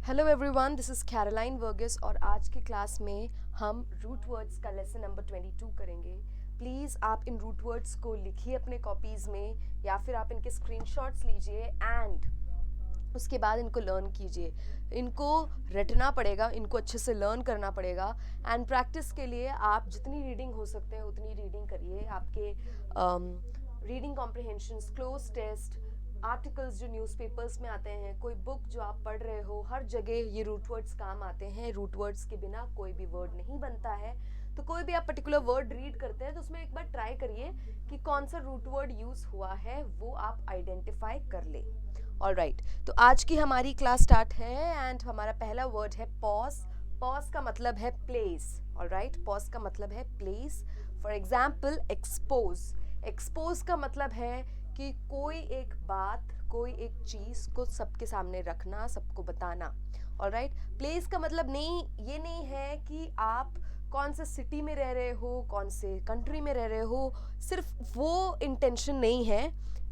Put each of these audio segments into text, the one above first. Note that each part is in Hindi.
Hello everyone, this is Caroline Varghese और आज की क्लास में हम रूट वर्ड्स का लेसन नंबर 22 करेंगे। प्लीज़ आप इन रूट वर्ड्स को लिखिए अपने कॉपीज़ में या फिर आप इनके स्क्रीनशॉट्स लीजिए एंड उसके बाद इनको लर्न कीजिए। इनको रटना पड़ेगा, इनको अच्छे से लर्न करना पड़ेगा एंड प्रैक्टिस के लिए आप जितनी रीडिंग हो सकते हैं उतनी रीडिंग करिए। आपके reading comprehensions, cloze test, articles जो न्यूज़पेपर्स में आते हैं, कोई बुक जो आप पढ़ रहे हो, हर जगह ये रूट वर्ड्स काम आते हैं। रूट वर्ड्स के बिना कोई भी वर्ड नहीं बनता है। तो कोई भी आप पर्टिकुलर वर्ड रीड करते हैं तो उसमें एक बार ट्राई करिए कि कौन सा रूट वर्ड यूज़ हुआ है, वो आप आइडेंटिफाई कर ले। ऑलराइट, तो आज की हमारी क्लास स्टार्ट है एंड हमारा पहला वर्ड है पॉज। पॉज का मतलब है प्लेस। ऑलराइट, पॉज का मतलब है place. For example expose. Expose का मतलब है कि कोई एक बात, कोई एक चीज़ को सबके सामने रखना, सबको बताना। ऑलराइट, प्लेस का मतलब ये नहीं है कि आप कौन से सिटी में रह रहे हो, कौन से कंट्री में रह रहे हो, सिर्फ वो इंटेंशन नहीं है।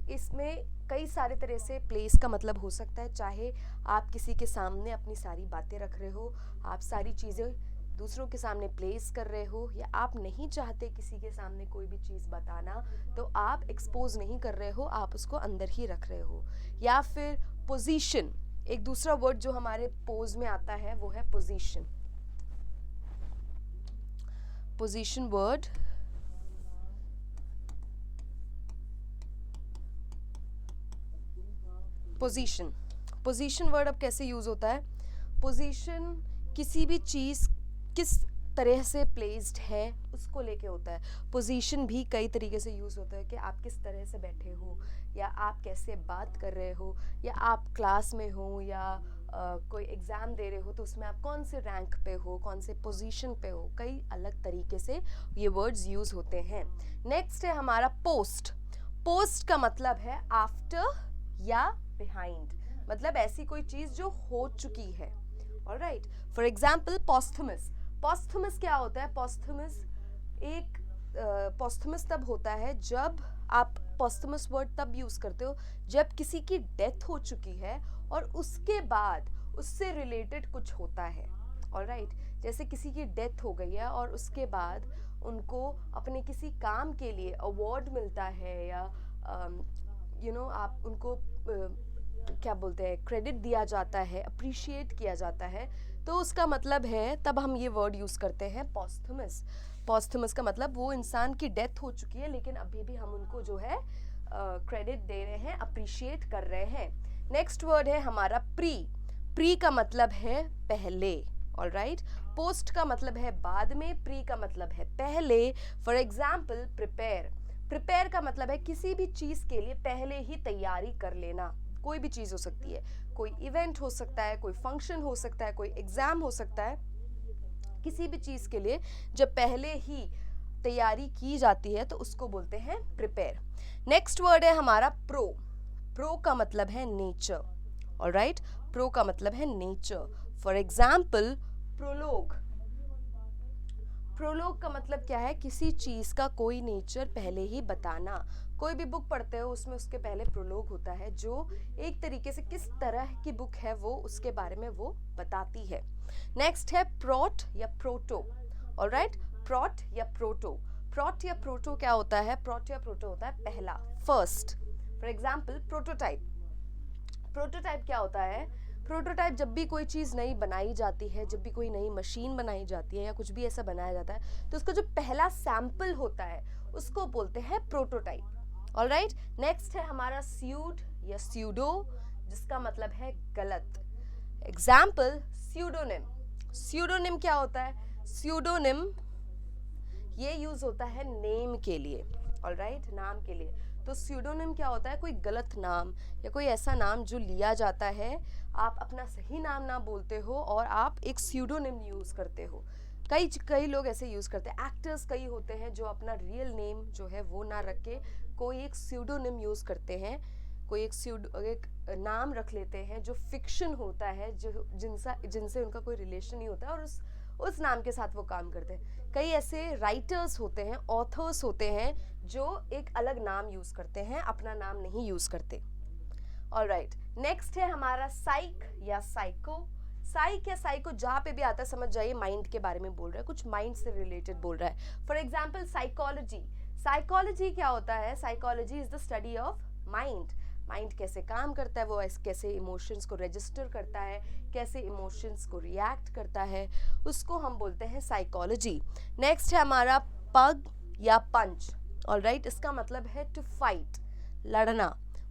इसमें कई सारे तरह से प्लेस का मतलब हो सकता है। चाहे आप किसी के सामने अपनी सारी बातें रख रहे हो, आप सारी चीज़ें दूसरों के सामने प्लेस कर रहे हो, या आप नहीं चाहते किसी के सामने कोई भी चीज़ बताना, तो आप एक्सपोज नहीं कर रहे हो, आप उसको अंदर ही रख रहे हो। या फिर पोजीशन, एक दूसरा वर्ड जो हमारे पोज में आता है वो है position. Position word position. Position word अब कैसे यूज़ होता है? पोजीशन किसी भी चीज़ किस तरह से प्लेस्ड है उसको लेके होता है। पोजीशन भी कई तरीके से यूज़ होता है कि आप किस तरह से बैठे हो, या आप कैसे बात कर रहे हो, या आप क्लास में हो, या कोई एग्ज़ाम दे रहे हो तो उसमें आप कौन से रैंक पे हो, कौन से पोजीशन पे हो। कई अलग तरीके से ये वर्ड्स यूज़ होते हैं। नेक्स्ट है हमारा पोस्ट। पोस्ट का मतलब है आफ्टर या बिहाइंड, मतलब ऐसी कोई चीज़ जो हो चुकी है। Alright, for example posthumous. Posthumous क्या होता है? पॉस्थुमस तब होता है जब आप पॉस्थुमस वर्ड तब यूज़ करते हो जब किसी की डेथ हो चुकी है और उसके बाद उससे रिलेटेड कुछ होता है। ऑलराइट, जैसे किसी की डेथ हो गई है और उसके बाद उनको अपने किसी काम के लिए अवार्ड मिलता है, या आप उनको क्या बोलते हैं, क्रेडिट दिया जाता है, अप्रिशिएट किया जाता है, तो उसका मतलब है, तब हम ये वर्ड यूज़ करते हैं पॉस्थुमस। पॉस्थुमस का मतलब वो इंसान की डेथ हो चुकी है लेकिन अभी भी हम उनको जो है क्रेडिट दे रहे हैं, अप्रिशिएट कर रहे हैं। नेक्स्ट वर्ड है हमारा प्री। प्री का मतलब है पहले। ऑलराइट, पोस्ट का मतलब है बाद में, प्री का मतलब है पहले। For example prepare. प्रिपेयर का मतलब है किसी भी चीज़ के लिए पहले ही तैयारी कर लेना। कोई भी चीज़ हो सकती है, कोई इवेंट हो सकता है, कोई फंक्शन हो सकता है, कोई एग्ज़ाम हो सकता है। किसी भी चीज़ के लिए जब पहले ही तैयारी की जाती है तो उसको बोलते हैं प्रिपेयर। नेक्स्ट वर्ड है हमारा प्रो। प्रो का मतलब है नेचर। ऑलराइट, प्रो का मतलब है nature. For example prologue. Prologue का मतलब क्या है? किसी चीज़ का कोई नेचर पहले ही बताना। कोई भी बुक पढ़ते हो उसमें उसके पहले प्रोलोग होता है जो एक तरीके से किस तरह की बुक है वो उसके बारे में वो बताती है। नेक्स्ट है प्रोट या प्रोटो। ऑलराइट, प्रोट या प्रोटो। प्रोट या प्रोटो क्या होता है? प्रोट या प्रोटो होता है पहला, first. For example prototype. Prototype क्या होता है? प्रोटोटाइप जब भी कोई चीज़ नई बनाई जाती है, जब भी कोई नई मशीन बनाई जाती है या कुछ भी ऐसा बनाया जाता है, तो उसका जो पहला सैंपल होता है उसको बोलते हैं प्रोटोटाइप। ऑलराइट, नेक्स्ट है हमारा स्यूड या स्यूडो, जिसका मतलब है गलत। Example pseudonym. स्यूडोनिम क्या होता है? स्यूडोनिम ये यूज होता है नेम के लिए। ऑलराइट, नाम के लिए। तो स्यूडोनिम क्या होता है? कोई गलत नाम या कोई ऐसा नाम जो लिया जाता है, आप अपना सही नाम ना बोलते हो और आप एक स्यूडोनिम यूज़ करते हो। कई लोग ऐसे यूज़ करते हैं। एक्टर्स कई होते हैं जो अपना रियल नेम जो है वो ना रख के कोई एक स्यूडोनिम यूज़ करते हैं, कोई एक नाम रख लेते हैं जो फिक्शन होता है, जो जिनसे उनका कोई रिलेशन नहीं होता है, और उस नाम के साथ वो काम करते हैं। कई ऐसे राइटर्स होते हैं, ऑथर्स होते हैं जो एक अलग नाम यूज़ करते हैं, अपना नाम नहीं यूज़ करते। ऑलराइट, नेक्स्ट है हमारा साइक या साइको। साइक या साइको जहाँ पे भी आता है समझ जाइए माइंड के बारे में बोल रहा है, कुछ माइंड से रिलेटेड बोल रहा है. For example psychology. साइकोलॉजी क्या होता है? Psychology is the study of mind. Mind कैसे काम करता है, वो कैसे इमोशंस को रजिस्टर करता है, कैसे इमोशंस को रिएक्ट करता है, उसको हम बोलते हैं साइकोलॉजी. नेक्स्ट है हमारा पग या पंच. ऑलराइट, इसका मतलब है टू फाइट, लड़ना.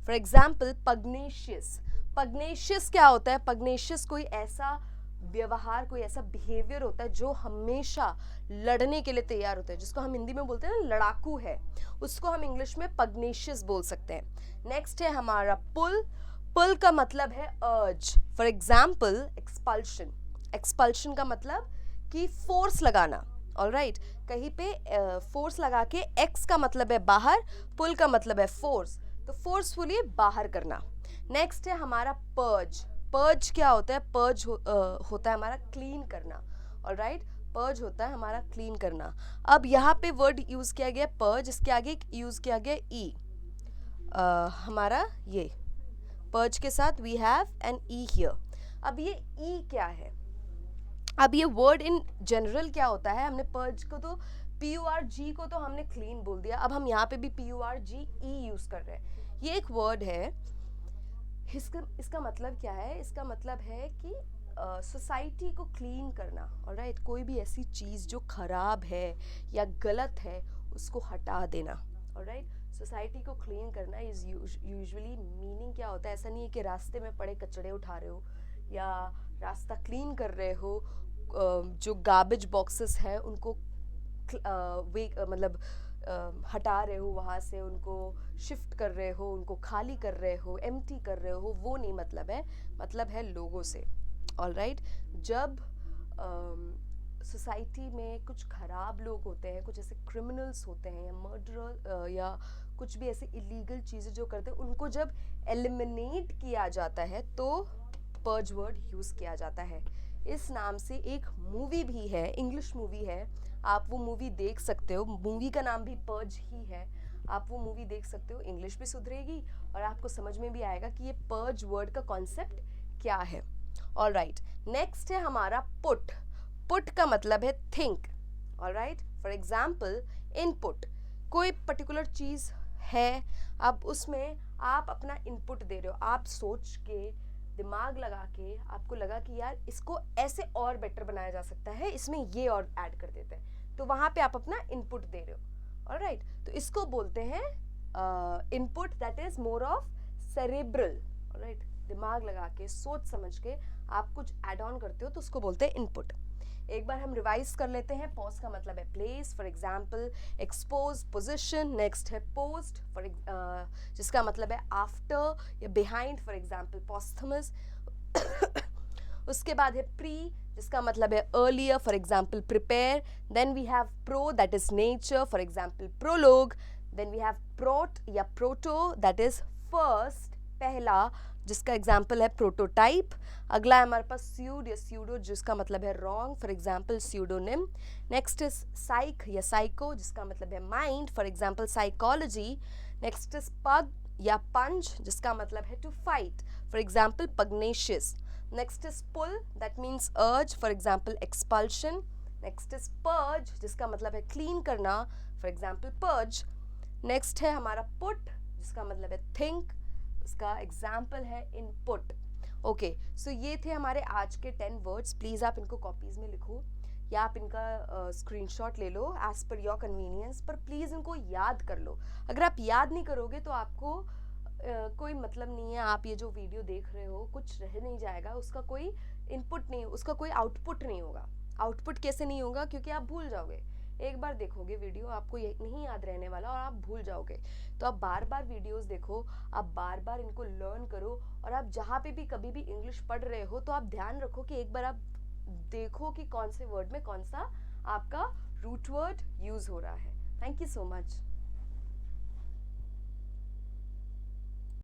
For example पग्नेशियस. पग्नेशियस क्या होता है? पग्नेशियस कोई ऐसा व्यवहार, कोई ऐसा बिहेवियर होता है जो हमेशा लड़ने के लिए तैयार होता है, जिसको हम हिंदी में बोलते हैं ना लड़ाकू है, उसको हम इंग्लिश में पग्नेशियस बोल सकते हैं. नेक्स्ट है हमारा पुल. पुल का मतलब है अर्ज. For example expulsion. एक्सपल्शन का मतलब कि फोर्स लगाना. ऑलराइट, कहीं पे फोर्स लगा के, एक्स का मतलब है बाहर, पुल का मतलब है फोर्स, तो फोर्सफुली बाहर करना. नेक्स्ट है हमारा पर्ज. पर्ज क्या होता है? पर्ज होता है हमारा क्लीन करना. ऑलराइट, पर्ज होता है हमारा क्लीन करना. अब यहाँ पे वर्ड यूज किया गया पर्ज, इसके आगे यूज किया गया ई. हमारा ये पर्ज के साथ we have an E here. अब ये ई क्या है? अब ये वर्ड इन जनरल क्या होता है? हमने पर्ज को तो PURG को तो हमने क्लीन बोल दिया, अब हम यहाँ पे भी PURGE यूज कर रहे हैं. ये एक वर्ड है, इसका मतलब क्या है? इसका मतलब है कि सोसाइटी को क्लीन करना. ऑलराइट, कोई भी ऐसी चीज़ जो खराब है या गलत है उसको हटा देना. ऑलराइट, सोसाइटी को क्लीन करना इज यूजुअली मीनिंग क्या होता है? ऐसा नहीं है कि रास्ते में पड़े कचड़े उठा रहे हो या रास्ता क्लीन कर रहे हो, जो गार्बेज बॉक्सेस है उनको मतलब हटा रहे हो वहाँ से, उनको शिफ्ट कर रहे हो, उनको खाली कर रहे हो, एम्प्टी कर रहे हो, वो नहीं मतलब है. मतलब है लोगों से. ऑलराइट, जब सोसाइटी में कुछ खराब लोग होते हैं, कुछ ऐसे क्रिमिनल्स होते हैं या मर्डर या कुछ भी ऐसे इलीगल चीज़ें जो करते हैं, उनको जब एलिमिनेट किया जाता है तो पर्ज वर्ड यूज़ किया जाता है. इस नाम से एक मूवी भी है, इंग्लिश मूवी है, आप वो मूवी देख सकते हो. मूवी का नाम भी पर्ज ही है. आप वो मूवी देख सकते हो, इंग्लिश भी सुधरेगी और आपको समझ में भी आएगा कि ये पर्ज वर्ड का कॉन्सेप्ट क्या है. ऑलराइट, नेक्स्ट है हमारा पुट. पुट का मतलब है think. Alright, for example input. कोई पर्टिकुलर चीज़ है, अब उसमें आप अपना इनपुट दे रहे हो, आप सोच के दिमाग लगा के आपको लगा कि यार इसको ऐसे और बेटर बनाया जा सकता है, इसमें ये और ऐड कर देते हैं, तो वहाँ पे आप अपना इनपुट दे रहे हो. ऑलराइट, तो इसको बोलते हैं input that is more of cerebral. Alright, दिमाग लगा के सोच समझ के आप कुछ ऐड ऑन करते हो तो उसको बोलते हैं इनपुट. एक बार हम रिवाइज कर लेते हैं. पॉज का मतलब है place. For example expose, position. Next है पोस्ट, जिसका मतलब है आफ्टर या बिहाइंड. For example पोस्थमस. उसके बाद है प्री, जिसका मतलब है earlier. For example prepare. Then we have pro, that is nature. For example prologue. Then we have prot या प्रोटो, दैट इज फर्स्ट, पहला, जिसका एग्जाम्पल है प्रोटोटाइप. अगला है हमारे पास स्यूड या स्यूडो, जिसका मतलब है wrong. For example pseudonym. Next is psych या साइको, जिसका मतलब है mind. For example psychology. Next is pug या पंच, जिसका मतलब है to fight. For example pugnacious. Next is pul, that means urge. For example expulsion. Next is purge, जिसका मतलब है क्लीन करना. For example purge. नेक्स्ट है हमारा पुट, जिसका मतलब है थिंक, इसका एग्जाम्पल है इनपुट. ओके, सो ये थे हमारे आज के 10 वर्ड्स. प्लीज़ आप इनको कॉपीज़ में लिखो या आप इनका स्क्रीनशॉट ले लो एज पर योर कन्वीनियंस, पर प्लीज़ इनको याद कर लो. अगर आप याद नहीं करोगे तो आपको कोई मतलब नहीं है. आप ये जो वीडियो देख रहे हो कुछ रह नहीं जाएगा, उसका कोई इनपुट नहीं, उसका कोई आउटपुट नहीं होगा. आउटपुट कैसे नहीं होगा? क्योंकि आप भूल जाओगे. एक बार देखोगे वीडियो, आपको ये नहीं याद रहने वाला और आप भूल जाओगे. तो आप बार बार वीडियोस देखो, आप बार बार इनको लर्न करो, और आप जहाँ पे भी कभी भी इंग्लिश पढ़ रहे हो तो आप ध्यान रखो कि एक बार आप देखो कि कौन से वर्ड में कौन सा आपका रूट वर्ड यूज़ हो रहा है. Thank you so much.